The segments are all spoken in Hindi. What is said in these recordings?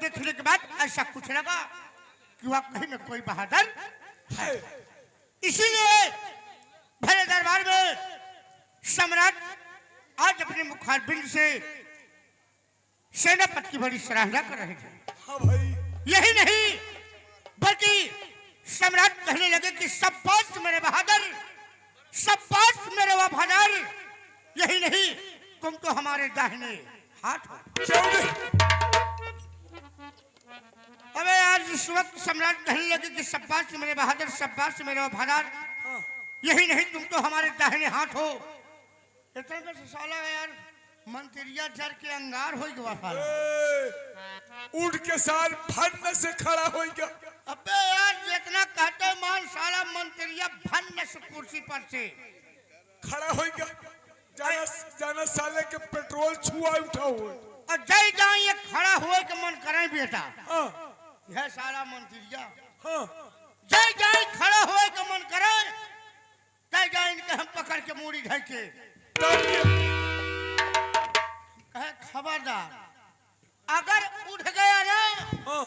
देखने के बाद ऐसा कुछ लगा कि वाकई में कोई बहादुर है। इसीलिए भरे दरबार में सम्राट आज अपने मुखारबिंद से सेनापति की बड़ी सराहना कर रहे थे। हाँ भाई। यही नहीं बल्कि सम्राट कहने लगे कि शाबाश मेरे बहादुर, शाबाश मेरे वफादार। यही नहीं तुम तो हमारे दाहिने हाथ हो। अबे यार जिस वक्त सम्राट कहने लगे कि शाबाश मेरे बहादुर, शाबाश मेरे वफादार, यही नहीं तुम तो हमारे दाहिने हाथ हो, इतने में साला यार मंत्रिया जर के अंगार हो गया। उठ के साल भन्न से खड़ा हो गया। अबे यार जितना कहते मान साला मंत्रिया भन्न से कुर्सी पर से खड़ा हो गया। जाना जाना साले के पेट्रोल छुआ उठा हो और जय जाए ये खड़ा हुए के मन करे बेटा। हाँ। यह साला मंत्रिया हाँ। जय जाए खड़ा हुए के मन करे, जय जाए इनके हम पकड़ के मूड़ी धर के कहे खबरदार अगर उठ गया ना, हाँ।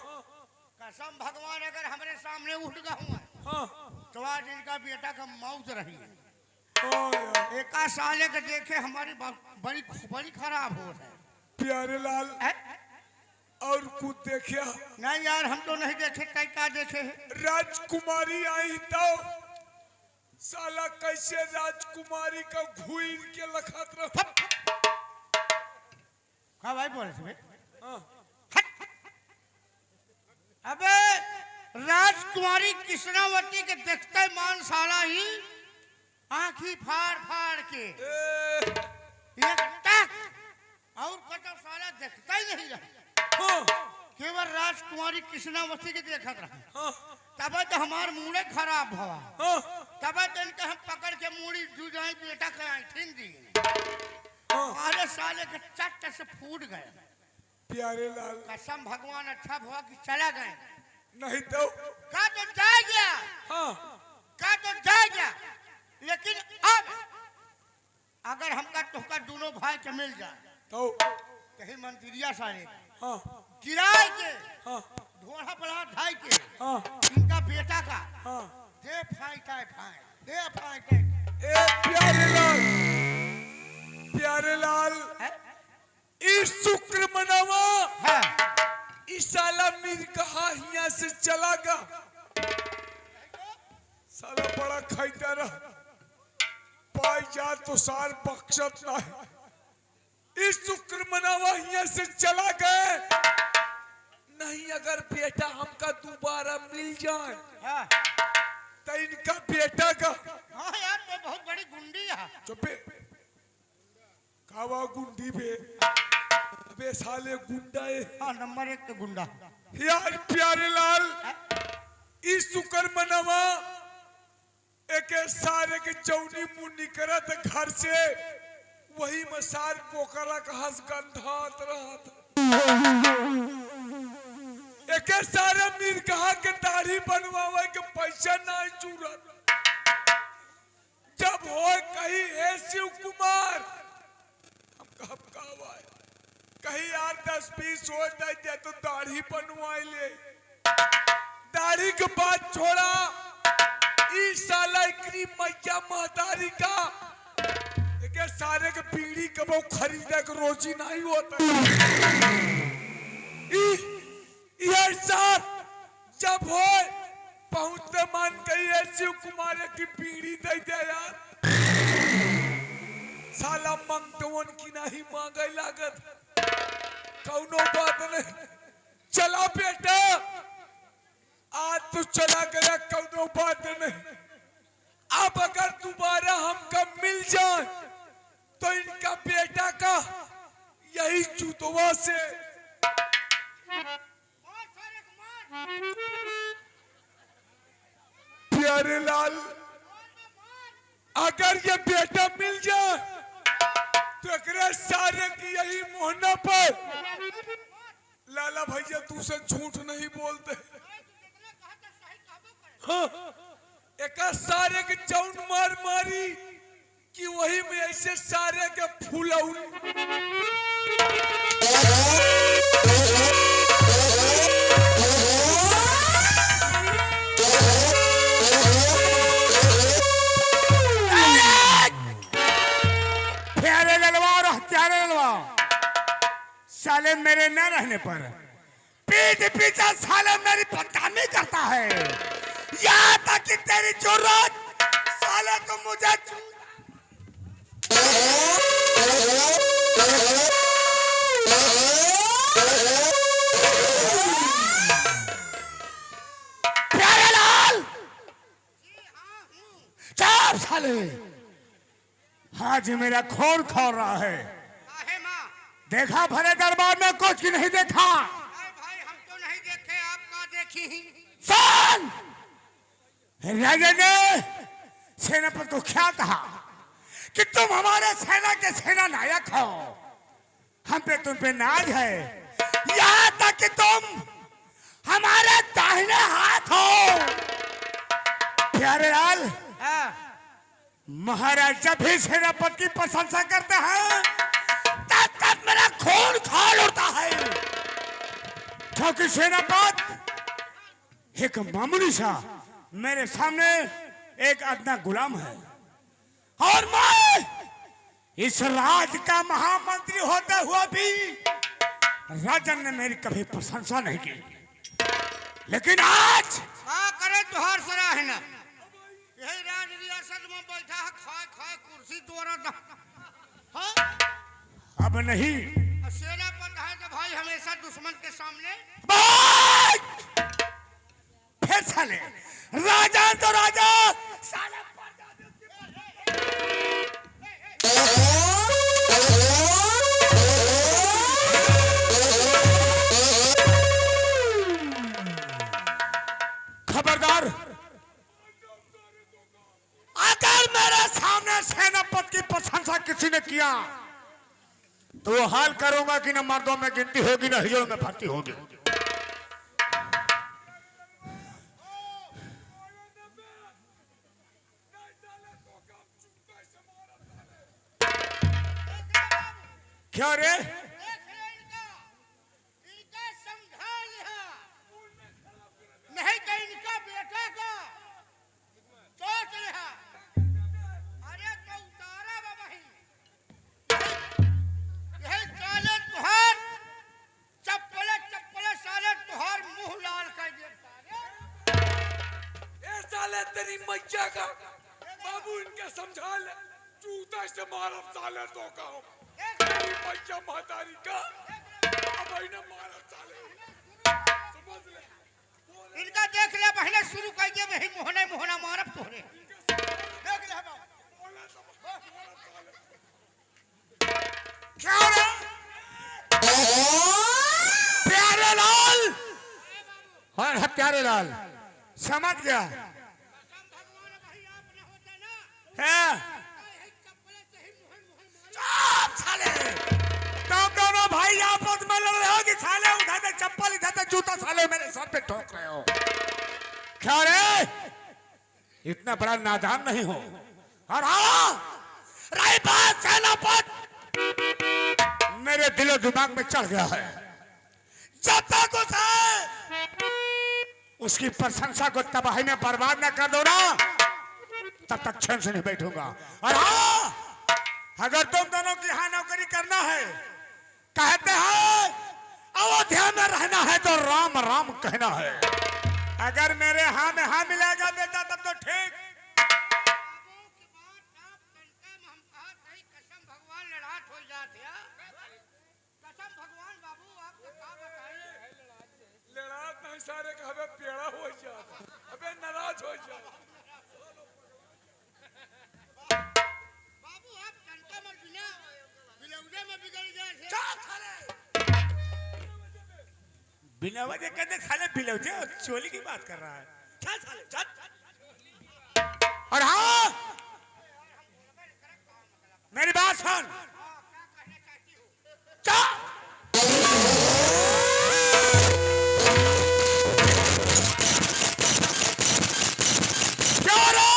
कसम भगवान अगर हमारे सामने उठ गया हुआ हाँ। तो आज इनका बेटा का मौत रही है। हाँ एक साले के देखे हमारी बड़ी बड़ी खराब हो है। प्यारे लाल और कुछ देखिया नहीं यार हम तो नहीं देखे, कई का देखे है। राजकुमारी आई तो साला कैसे राजकुमारी का घुइर के लखत रहा। हाँ भाई बोले से हाँ। अबे राजकुमारी कृष्णावती के देखते मान साला ही आंखी फाड़ फाड़ के एक टक और कतो साला देखता ही नहीं रहा। हाँ। केवल राजकुमारी कृष्णावती के देखत रहा। हाँ। तब तो हमार मूड़े खराब हुआ। हाँ। तब तो इनके हम पकड़ के मूड़ी जुजाई बेटा के ऐठिन दिए। हाँ। अरे साले के चट से फूट गए। प्यारे लाल कसम भगवान अच्छा हुआ कि चला गए, नहीं तो का तो जा गया। हाँ। का तो जा गया, लेकिन अब अगर हमका तोहका दोनों भाई के मिल जाए तो कहीं मंत्रिया साले हाँ। गिराए के हाँ। ढोड़ा पड़ा ढाई के हाँ। इनका बेटा का हाँ। दे फाई टाई फाई दे फाई टाई। ए प्यारे लाल इस शुक्र मनावा हाँ। इस साला मीर कहा यहाँ से चला गा। साला बड़ा खाईता रहा, पाई जा तो साल बख्शत नहीं। इस शुक्र मनावा यहाँ से चला गए नहीं। अगर बेटा हमका दोबारा मिल जाए हाँ। तो इनका बेटा का हाँ यार तो बहुत बड़ी गुंडी है। चुपे कावा गुंडी बे बे साले गुंडा है। हाँ नंबर 1 के गुंडा। यार प्यारे लाल इस शुक्र मनावा एक सारे के चौनी मुन्नी करत घर से वही मसार पोकरा का हंस गंधात रहा था। एक सारे मीर कहा के दाढ़ी बनवावे के पैसा नहीं चूरत। जब हो कहीं है शिव कुमार हम कहवा कहीं यार 10-20 हो दे तो दाढ़ी बनवाई ले। दाढ़ी के बाद छोड़ा इस साला इकरी मैया महतारी का एक सारे के पीढ़ी के वो खरीदे के रोजी नहीं होता। ये साथ जब हो पहुंचते मान गई है शिव कुमार की पीढ़ी दे दे यार। साला मंगतवन की नहीं मांगे लागत कौनो बात नहीं। चला बेटा आज तो चला गया कौनो बात नहीं। अब अगर दोबारा हमका मिल जाए तो इनका बेटा का यही जूतवा से प्यारे लाल अगर ये बेटा मिल जाए तो एक सारे की यही मोहना पर लाला भैया तू से झूठ नहीं बोलते। हाँ एक सारे के चौन मार मारी कि वही में ऐसे सारे के फूल मेरे न रहने पर पीठ पीछे साले मेरी बदनामी करता है। यहाँ तक कि तेरी जरूरत साले तो मुझे प्यारे लाल चाप साले आज मेरा खून खोल रहा है। काहे माँ? देखा भरे दरबार में कुछ की नहीं देखा। अरे भाई हम तो नहीं देखे, आप का देखी ही? सुन राजा ने सेनापति को क्या कहा कि तुम हमारे सेना के सेना नायक हो, हम पे तुम पे नाज है। यहाँ तक कि तुम हमारे दाहिने हाथ हो। प्यारे लाल हाँ। महाराज जब भी सेनापति की प्रशंसा करते हैं तब तब मेरा खून खौल उठता है, क्योंकि सेनापति एक मामूली सा मेरे सामने एक अदना गुलाम है और मैं इस राज का महामंत्री होते हुए भी राजन ने मेरी कभी प्रशंसा नहीं की, लेकिन आज का करे तुहार सराहना? यही राज रियासत में बैठा है, खाए खाए कुर्सी द्वारा। हाँ? अब नहीं। सेनापति है तो भाई हमेशा दुश्मन के सामने। फिर साले राजा तो राजा साले खबरदार, अगर मेरे सामने सेनापति की प्रशंसा किसी ने किया तो वो हाल करूंगा कि न मर्दों में गिनती होगी न हिजड़ों में भर्ती होगी। क्या रे? इनका समझा लिया नहीं तो इनका बेटा का सोच लिया। अरे तो उतारा बाबा ही यही साले तुहार चप्पले चप्पले साले तुहार मुंह लाल कर देता। ए साले तेरी मैया का बाबू इनके समझा ले, जूता से मारब साले तो का हो। तेरी मैया महतारी का अब इन्हें मारब साले, समझ ले। इनका देख ले पहले शुरू कर दिए वही मोहना मोहना मारब तोरे। देख ले बाबा क्या रे? प्यारे लाल और प्यारे लाल समझ गया भगवान भाई आप न होते ना है? यही चप्पले से ही मोहन मोहन चुप साले, तुम दोनों भाई आपस में लड़ रहे हो कि साले उठाते चप्पल उठाते जूता साले मेरे सर पे ठोक रहे हो। क्या रे? इतना बड़ा नादान नहीं हो। और हाँ रही बात सेनापति मेरे दिलो दिमाग में चढ़ गया है, जब तक उसकी प्रशंसा को तबाही में बर्बाद न कर दो ना तब तक चैन से नहीं बैठूंगा। और हाँ अगर तुम दोनों की यहाँ नौकरी करना है, कहते हैं अयोध्या में रहना है तो राम राम कहना है। अगर मेरे हाँ में हाँ मिलेगा बेटा तब तो ठीक। कसम भगवान लड़ाट हो जाते हैं। कसम भगवान बाबू आपको क्या बताइए। लड़ात नहीं सारे का हमें पेड़ा हो जाता, अबे नाराज हो जाता। बाबू आप टंका मत बिना बिलौजे में बिगड़ जाए। बिना वजह कहते साले बिलौजे और चोली की बात कर रहा है। चल साले चल। और हाँ मेरी बात सुन, चल। क्यों रे?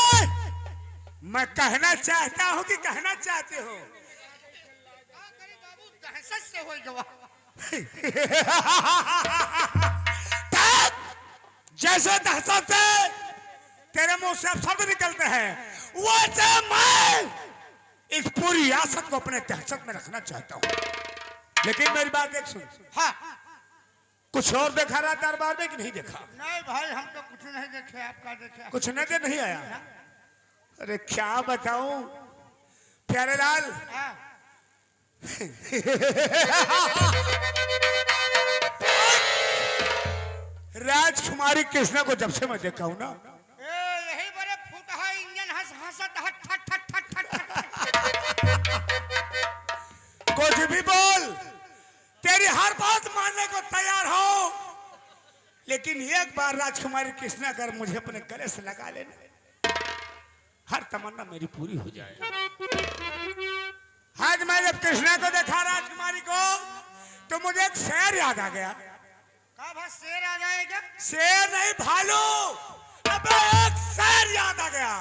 मैं कहना चाहता हूँ कि कहना चाहते हो? बाबू दहशत से हो गवा। जैसे दहशत से तेरे मुंह से शब्द निकलते हैं वैसे मैं इस पूरी रियासत को अपने दहशत में रखना चाहता हूँ। लेकिन मेरी बात एक सुन, हाँ कुछ और देखा रहा दरबार में कि नहीं देखा? नहीं भाई हम तो कुछ नहीं देखे, आपका देखे? कुछ नजर नहीं आया? अरे क्या बताऊं प्यारेलाल, हाँ। राजकुमारी कृष्णा को जब से मैं देखा हूं ना, यही बड़े फूटहा इंजन हंस हंसत हट ठट ठट ठट ठट कुछ भी बोल, तेरी हर बात मानने को तैयार हो, लेकिन एक बार राजकुमारी कृष्णा कर मुझे अपने गले से लगा लेना, हर तमन्ना मेरी पूरी हो जाए। आज मैं जब कृष्णा को देखा राजकुमारी को, तो मुझे एक शेर याद आ गया। का बस शेर आ जाएगा? शेर नहीं भालू, अबे एक शेर याद आ गया।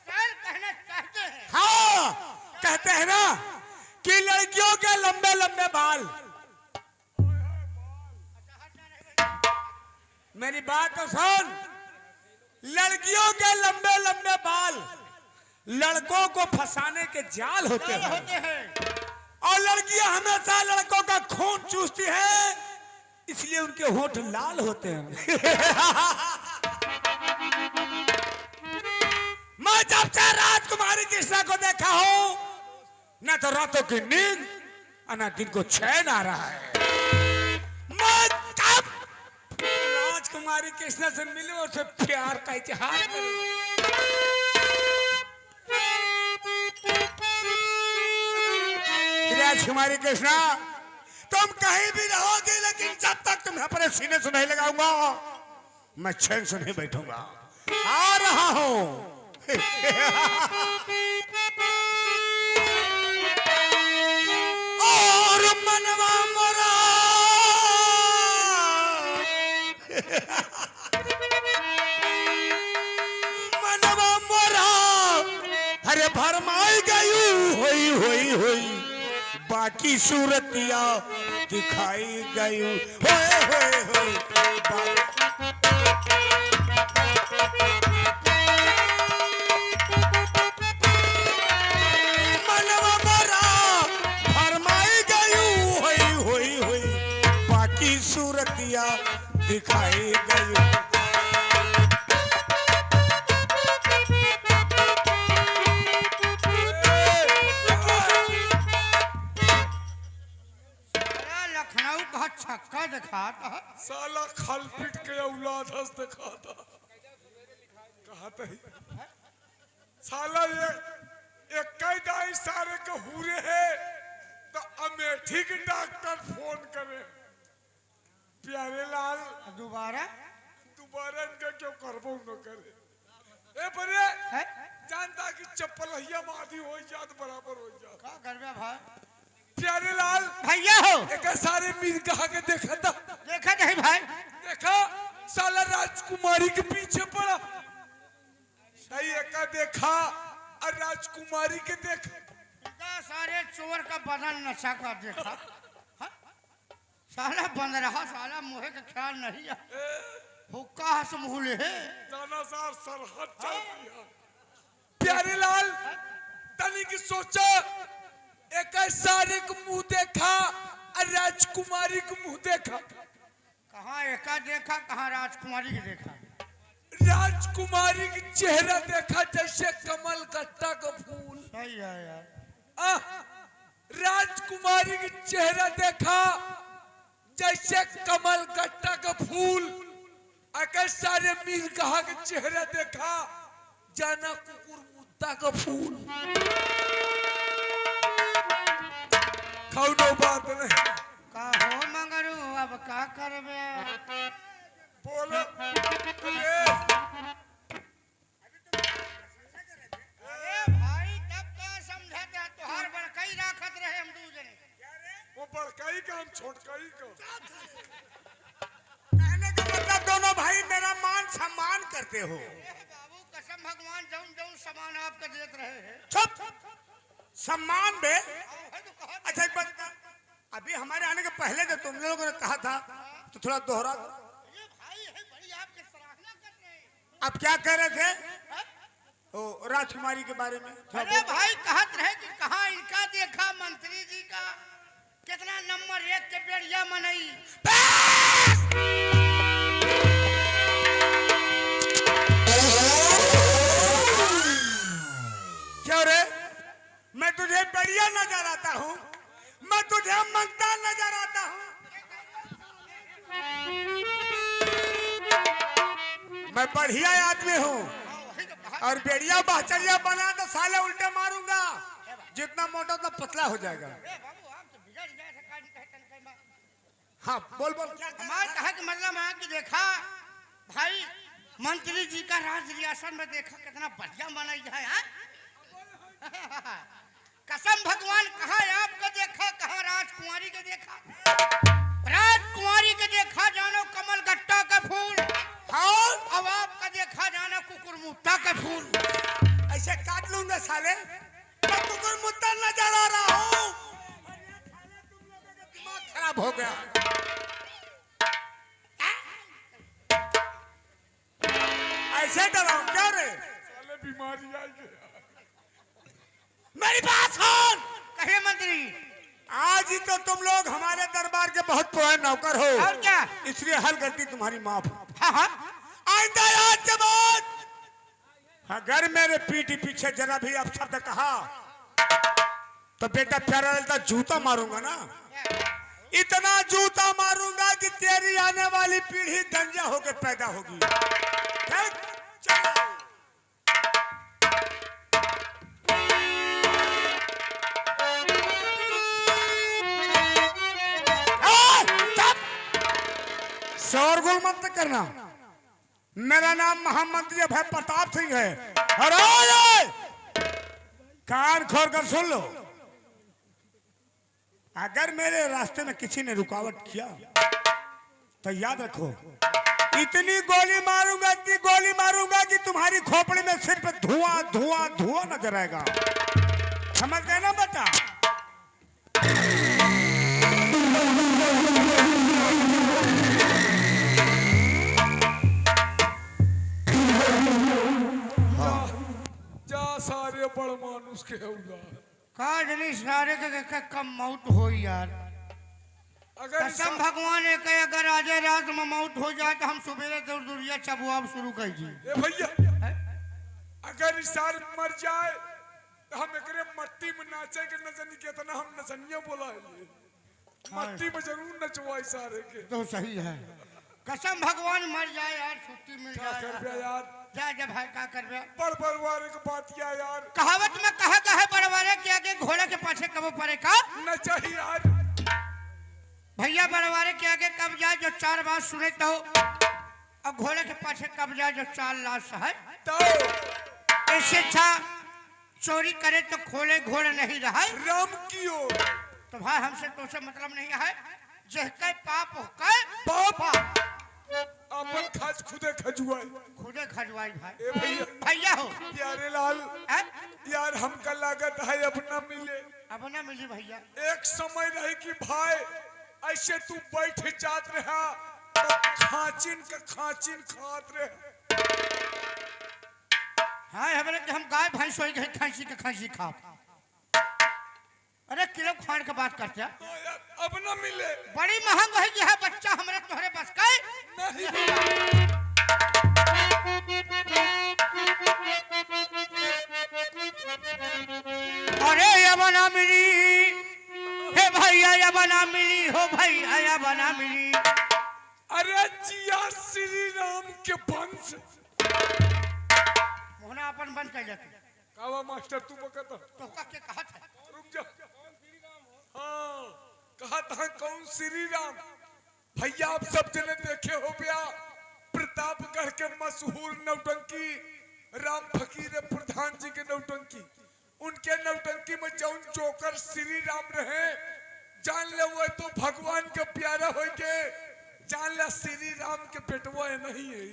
शेर कहना चाहते हैं? हाँ, कहते हैं ना कि लड़कियों के लंबे लंबे बाल। मेरी बात तो सुन, लड़कियों के लंबे लंबे बाल लड़कों को फंसाने के जाल होते हैं, और लड़कियां हमेशा लड़कों का खून चूसती है, इसलिए उनके होंठ लाल होते हैं। मैं जब से राजकुमारी कृष्णा को देखा हूं, न तो रातों की नींद और न दिन को चैन आ रहा है। मैं जब राजकुमारी कृष्णा से मिलूं, उसे प्यार का इजहार करूं। राजकुमारी कृष्णा, तुम कहीं भी रहोगे, लेकिन जब तक तुम्हें अपने सीने से नहीं लगाऊंगा, मैं चैन से नहीं बैठूंगा। आ रहा हूं। और मनवा मोरा मनवा मोरा अरे भरमाई गई होई होई होई, बाकी सूरतिया दिखाई गई होए होए होए। मनवा मोरा भरमाई गई होई होई होई, बाकी सूरतिया दिखाई गई। लखनऊ का छक्का दिखाता है। साला खलपिट के औलाद हंस दिखाता कहा ही। साला ये एक दाई सारे के हुरे है, तो अमेठी के डॉक्टर फोन करे। प्यारे लाल दोबारा इनका क्यों करबो न करे। ए बरे है? जानता कि चप्पल हिया माधी हो जात बराबर हो जात। का करबे भाई? प्यारे लाल भैया हो, एक सारे मीर कहा के देखा था। देखा नहीं भाई? देखा साला राजकुमारी के पीछे पड़ा। सही एका देखा और राजकुमारी के देखा। सारे चोर का बदन नशा का देखा। हाँ? साला बंद रहा, साला मुहे का ख्याल नहीं है। हुक्का हंस मुहले है। दाना सार सरहद चल गया। प्यारे लाल तनी की सोचा, एक सारे के मुंह देखा और राजकुमारी के मुंह देखा। कहाँ एका देखा, कहाँ राजकुमारी की देखा? राजकुमारी की चेहरा देखा जैसे कमल गट्टा का फूल। सही है यार। राजकुमारी की चेहरा देखा जैसे कमल गट्टा का फूल। अगर सारे मीर कहा के चेहरा देखा जाना कुकुर मुद्दा का फूल। कौनो बात नहीं। का हो मगरू, अब का करबे? बोलो अरे भाई तब तो समझा तोहार बड़कई राखत रहे हम दू जने। वो बड़काई का हम छोटकाई का। कहने का मतलब दोनों भाई मेरा मान सम्मान करते हो। बाबू कसम भगवान जौन जौन सामान आपका देत रहे हैं। चुप, सम्मान बे। अच्छा एक बात, अभी हमारे आने के पहले जब तुम लोगों ने कहा था तो थोड़ा दोहरा। ये भाई है बड़ी आपकी सराहना कर रहे हैं। आप क्या कह रहे थे? ओ राजकुमारी के बारे में अरे भाई कहत रहे कि कहाँ इनका देखा मंत्री जी का, कितना नंबर 1 के बेड़िया मनई। क्यों रे? मैं तुझे बढ़िया नजर आता हूँ, मैं तुझे मंगता नजर आता हूँ। मैं बढ़िया आदमी हूँ और बेड़िया बहचरिया बना तो साले उल्टे मारूंगा। जितना मोटा उतना पतला हो जाएगा। हाँ बोल बोल क्या हमारा कहा कि मतलब है कि देखा भाई मंत्री जी का राज रियासत में देखा कितना बढ़िया बनाई है। कसम भगवान कहा आपका देखा, कहा राजकुमारी के देखा। राजकुमारी के देखा जानो कमल गट्टा का फूल। हाँ अब आपका देखा जाना कुकुरमुत्ता का फूल। ऐसे काट लूंगा साले। मैं कुकुरमुत्ता नजर आ रहा हूँ। दिमाग खराब हो गया। ऐसे डराओ क्या रे? साले बीमारी आई है। मेरी बात सुन। कहे मंत्री आज ही तो तुम लोग हमारे दरबार के बहुत पुराने नौकर हो। और क्या? इसलिए हर गलती तुम्हारी माफ। हाँ हाँ आइंदा आज के बाद अगर मेरे पीठी पीछे जरा भी अपशब्द कहा तो बेटा प्यारा लगता जूता मारूंगा ना। इतना जूता मारूंगा कि तेरी आने वाली पीढ़ी गंजा होकर पैदा होगी। चलो शोरगुल मत करना। मेरा नाम महामंत्री अभय प्रताप सिंह है। अरे कान खोल कर सुन लो। अगर मेरे रास्ते में किसी ने रुकावट किया तो याद रखो इतनी गोली मारूंगा, इतनी गोली मारूंगा कि तुम्हारी खोपड़ी में सिर्फ धुआं धुआं धुआं नजर आएगा। समझ गए ना बेटा? सारे बड़ मानुष के काजनी सारे के कम मौत हो यार। अगर कसम भगवान एक है, अगर आज रात में मौत हो जाए तो हम सवेरे दूर दूरिया चबुआब शुरू कर दी। भैया अगर इसार मर जाए तो हम एकरे मट्टी में नाचे के नचनी कितना हम नचनिया बोला है। मट्टी में जरूर नचवा इसारे के। तो सही है। कसम भगवान मर जाए यार छुट्टी मिल क्या कर जाए यार। जा जा भाई क्या कर रहे? बड़ बड़वारे की बात किया यार। कहावत में कहा है बड़वारे के आगे घोड़े के पाछे कब पड़े का न चाहिए यार। भैया बड़वारे के आगे कब जाए जो 4 बात सुने तो, और घोड़े के पाछे कब जाए जो 4 लाश है। तो ऐसे अच्छा चोरी करे तो खोले घोड़े नहीं रहा। राम कियो तो भाई हमसे तो से मतलब नहीं है। जहके पाप होकर पाप अपन खाज खुदे खजुआ खुदे खजवाई भाई। ए भैया भैया हो प्यारे लाल है? यार हमका लागत है अपना मिले। अब ना मिली भैया। एक समय रहे कि भाई ऐसे तू बैठ जात रहा तो खाचिन का खाचिन खात रहे। हाँ हमारे हम गाय भैंस हो गए खांसी के खांसी खा। अरे किलो खान के बात करते हैं। तो यार अब ना मिले। बड़ी महंग है कि है बच्चा हमारे तुम्हारे बस का नहीं अरे ये बना मिली हे भैया, ये बना मिली हो भैया, ये बना मिली। अरे जिया श्री राम के वंश मोहना अपन बंद कर जाते। कावा मास्टर तू बकत तो का के कहा था? रुक जा। हाँ कहा था कौन श्री राम। भैया आप सब जने देखे हो गया प्रतापगढ़ के मशहूर नौटंकी राम फकीर प्रधान जी के नौटंकी। उनके नौटंकी में जौन जोकर श्री राम रहे जान ले वो तो भगवान के प्यारा हो के जान ले श्री राम के पेटवा नहीं है।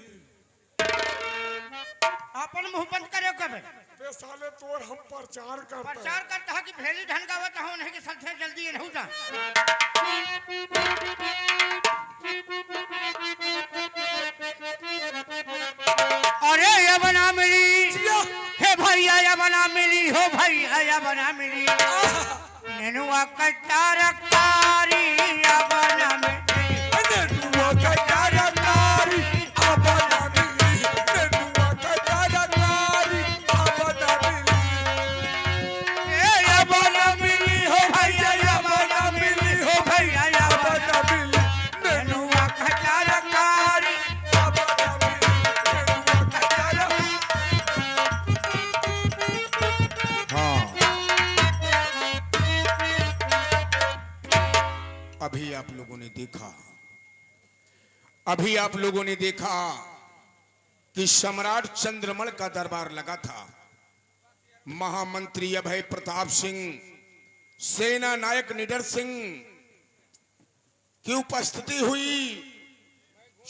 अपन मुंह बंद करे कबे बे साले तोर हम प्रचार करते हैं। प्रचार करता है कि भेली ढंग गावत हो नहीं कि सबसे जल्दी रहू जा। अरे ये बना मिली हे भैया, ये बना मिली हो भैया, ये बना मिली। नेनुआ कट्टा रखा कारी अब न मिली। नेनुआ का तरकारी अब न मिली, नेनुआ का तरकारी अब न मिली, अब न मिली हो भैया, अब न मिली हो भैया, अब न मिली, नेनुआ का तरकारी। अब न मिली, नेनुआ का तरकारी। हाँ, अभी आप लोगों ने देखा, अभी आप लोगों ने देखा कि सम्राट चंद्रमल का दरबार लगा था। महामंत्री अभय प्रताप सिंह, सेना नायक निडर सिंह की उपस्थिति हुई।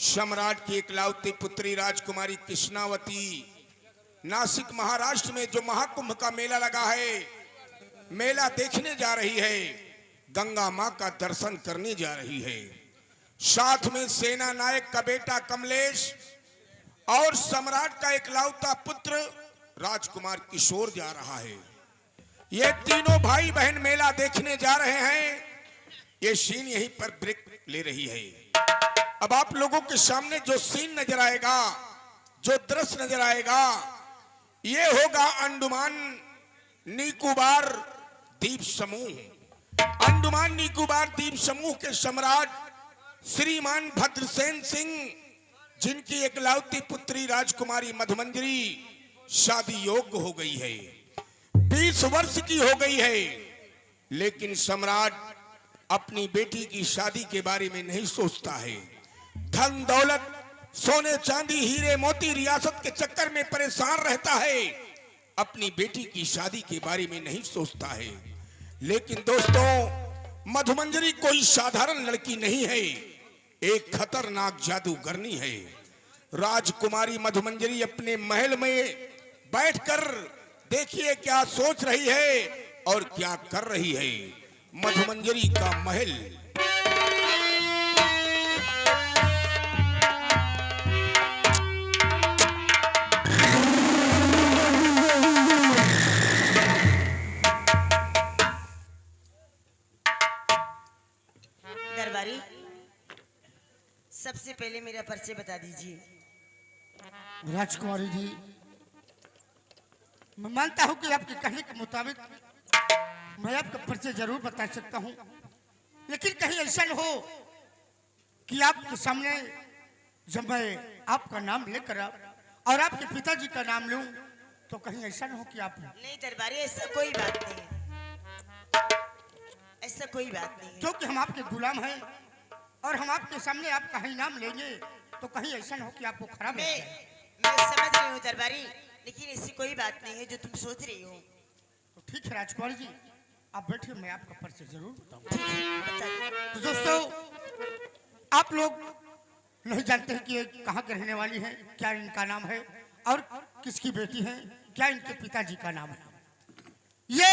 सम्राट की इकलौती पुत्री राजकुमारी कृष्णावती नासिक महाराष्ट्र में जो महाकुंभ का मेला लगा है, मेला देखने जा रही है, गंगा मां का दर्शन करने जा रही है। साथ में सेना नायक का बेटा कमलेश और सम्राट का इकलौता पुत्र राजकुमार किशोर जा रहा है। ये तीनों भाई बहन मेला देखने जा रहे हैं। ये सीन यहीं पर ब्रेक ले रही है। अब आप लोगों के सामने जो सीन नजर आएगा, जो दृश्य नजर आएगा, ये होगा अंडमान निकोबार द्वीप समूह। अंडमान निकोबार द्वीप समूह के सम्राट श्रीमान भद्रसेन सिंह, जिनकी इकलौती पुत्री राजकुमारी मधुमंजरी शादी योग्य हो गई है, 20 वर्ष की हो गई है, लेकिन सम्राट अपनी बेटी की शादी के बारे में नहीं सोचता है। धन दौलत, सोने चांदी, हीरे मोती, रियासत के चक्कर में परेशान रहता है, अपनी बेटी की शादी के बारे में नहीं सोचता है। लेकिन दोस्तों, मधुमंजरी कोई साधारण लड़की नहीं है, एक खतरनाक जादूगरनी है। राजकुमारी मधुमंजरी अपने महल में बैठकर देखिए क्या सोच रही है और क्या कर रही है। मधुमंजरी का महल। दरबारी, सबसे पहले मेरा परिचय बता दीजिए। राजकुमारी जी, मैं मानता हूं कि आपके कहने के मुताबिक मैं आपका परिचय जरूर बता सकता हूं, लेकिन कहीं ऐसा न हो कि आपके सामने जब मैं आपका नाम लेकर और आपके पिताजी का नाम लूं तो कहीं ऐसा न हो कि आप नहीं दरबारी, ऐसा कोई बात नहीं है, ऐसा कोई बात नहीं है। क्योंकि हम आपके गुलाम हैं और हम आपके सामने आपका ही नाम लेंगे तो कहीं ऐसा न हो कि आपको खराब मैं लग जाए। मैं समझ रही हूँ दरबारी, लेकिन ऐसी कोई बात नहीं है जो तुम सोच रही हो। तो ठीक है राजकुमारी जी, आप बैठिए, मैं आपका परिचय जरूर बताऊंगा। ठीक है, बता दो। तो दोस्तों, आप लोग नहीं जानते हैं कि ये कहाँ के रहने वाली हैं, क्या इनका नाम है और किसकी बेटी है, क्या इनके पिताजी का नाम है। ये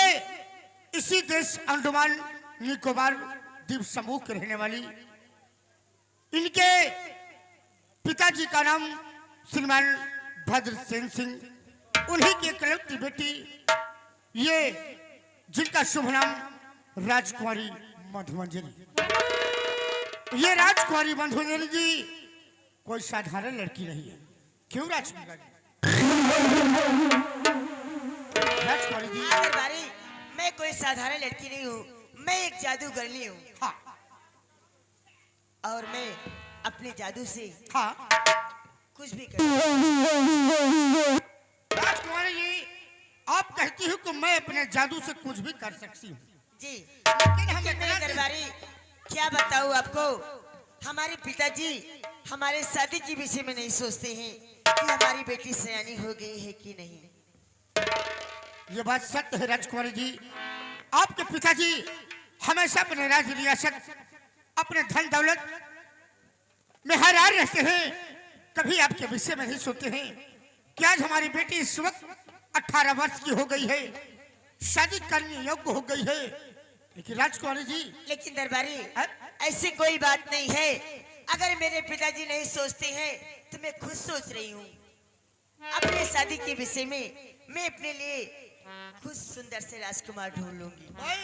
इसी देश अंडमान निकोबार द्वीप समूह के रहने वाली, इनके पिताजी का नाम श्रीमान भद्रसेन सिंह, उन्हीं की इकलौती बेटी ये, जिनका शुभ नाम राजकुमारी मधुमंजरी। ये राजकुमारी मधुमंजरी जी कोई साधारण लड़की नहीं है। क्यों राजकुमारी जी? राजकुमारी जी, हाँ दरबारी, मैं कोई साधारण लड़की नहीं हूँ, मैं एक जादूगरनी हूँ। हाँ और मैं अपने जादू से हाँ कुछ भी कर सकती राजकुमारी जी, आप कहती हो कि मैं अपने जादू से कुछ भी कर सकती हूँ, जी। लेकिन हम लेकिन मैं दरबारी क्या बताऊँ आपको, हमारे पिताजी हमारे शादी के विषय में नहीं सोचते हैं कि हमारी बेटी सयानी हो गई है कि नहीं। ये बात सत्य है राजकुमारी जी। आपके पिताजी हमेशा अपने राज्य रियासत, अपने धन दौलत में हैरान रहते हैं, कभी आपके विषय में नहीं सोचते हैं कि आज हमारी बेटी इस वक्त 18 वर्ष की हो गई है, शादी करने योग्य हो गई है। लेकिन राजकुमारी जी, लेकिन दरबारी ऐसी कोई बात नहीं है, अगर मेरे पिताजी नहीं सोचते हैं तो मैं खुद सोच रही हूँ अपने शादी के विषय में। मैं अपने लिए खुद सुंदर से राजकुमार ढूंढ लूंगी। भाई,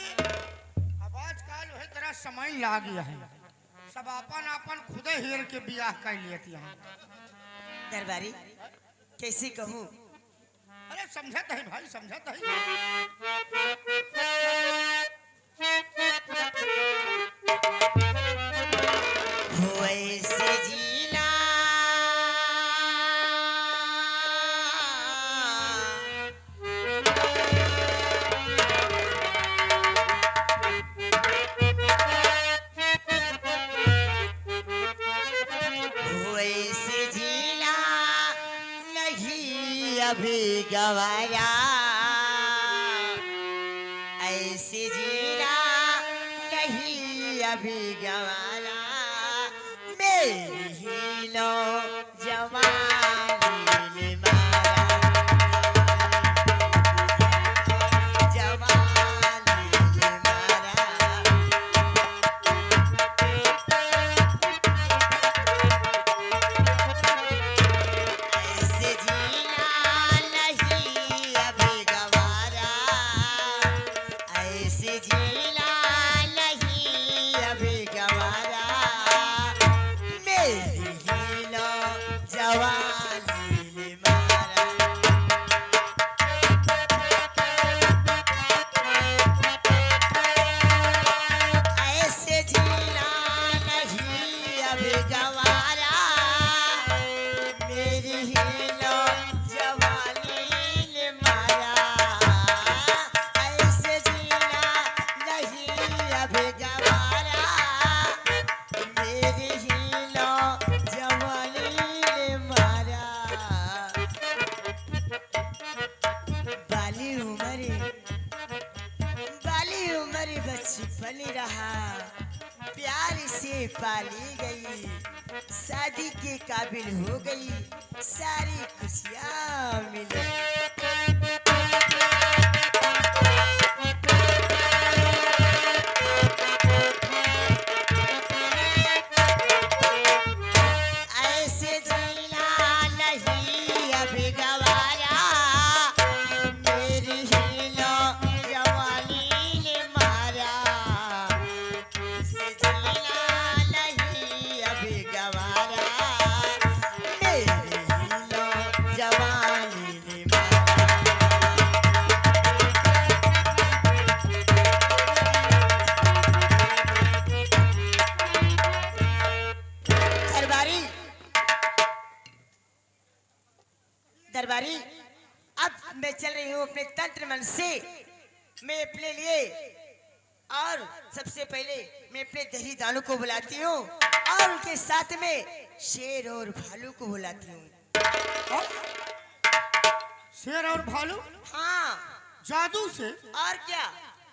अब आजकल वही तरह समय ला गया है, सब अपन अपन खुदे हेर के बियाह कर लेती हैं। दरबारी कैसे कहूँ? अरे समझत है भाई, समझत है। हो ऐसे जीना हो ऐसे जीना नहीं अभी गवारा, ऐसे जीना नहीं अभी गवारा, मेरी ही लो जवानी ने मारा, जवानी ने मारा। ऐसे जीना नहीं अभी गवारा, ऐसे जीना नहीं अभी गवारा, मेरी ही लो जवानी ने मारा। ऐसे जीना नहीं अभी गवारा, मेरी ही लो जवानी ने मारा। ऐसे जीना नहीं अभी गवारा, मेरी ही लो जवानी ने मारा। बाली उम्र बचपन रहा, प्यार से पाली गई, शादी के काबिल हो गई, सारी खुशियाँ मिली। ऐसे जीना नहीं अभी गवारा, मेरी ही लो जवानी ने मारा। ऐसे जीना नहीं अभी गवारा, मेरी ही लो जवानी ने मारा। दरबारी दरबारी अब मैं चल रही हूँ अपने तंत्र मन से, मैं अपने लिए और सबसे पहले मैं अपने दही दानों को बुलाती हूँ और उनके साथ में शेर और भालू को बुलाती हूँ। शेर और भालू हाँ, जादू से? और क्या?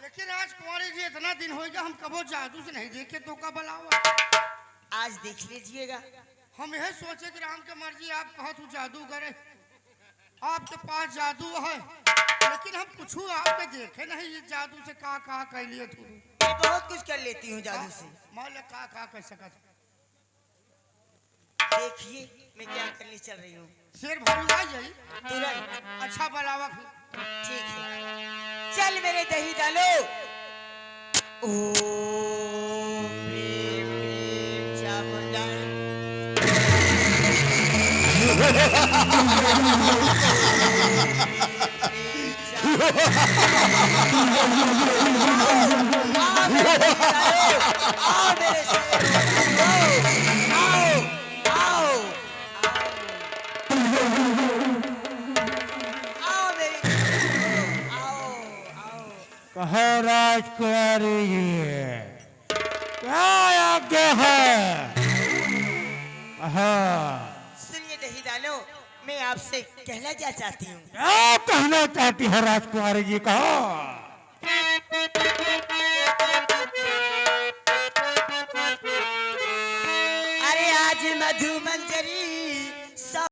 लेकिन आज कुंवारी जी इतना दिन हो गया, हम कबो जादू से नहीं देखे तो का बलावा। आज देख लीजिएगा। हम यह सोचे कि राम के मर्जी, आप कहो तू जादू करे, आपके पास जादू है, लेकिन हम कुछ आपके देखे नहीं ये जादू से का कर लिए तू। मैं बहुत कुछ कर लेती हूँ जादू से। मान ले का कर सकत। देखिए मैं क्या करने चल रही हूँ। शेर भालू आ जाई तुरंत। अच्छा बलावा फिर। ठीक है, चल मेरे दही डालो। ओ प्रेम प्रेम चामुंडा। आओ मेरे शेर, आओ आओ आओ मेरी, आओ आओ। कहो राजकुमारी जी, क्या आज्ञा है? हाँ, सुनिए दही डालो, मैं आपसे कहना क्या चाहती हूँ। क्या कहना चाहती है राजकुमारी जी? कहो। अरे आज मधुमती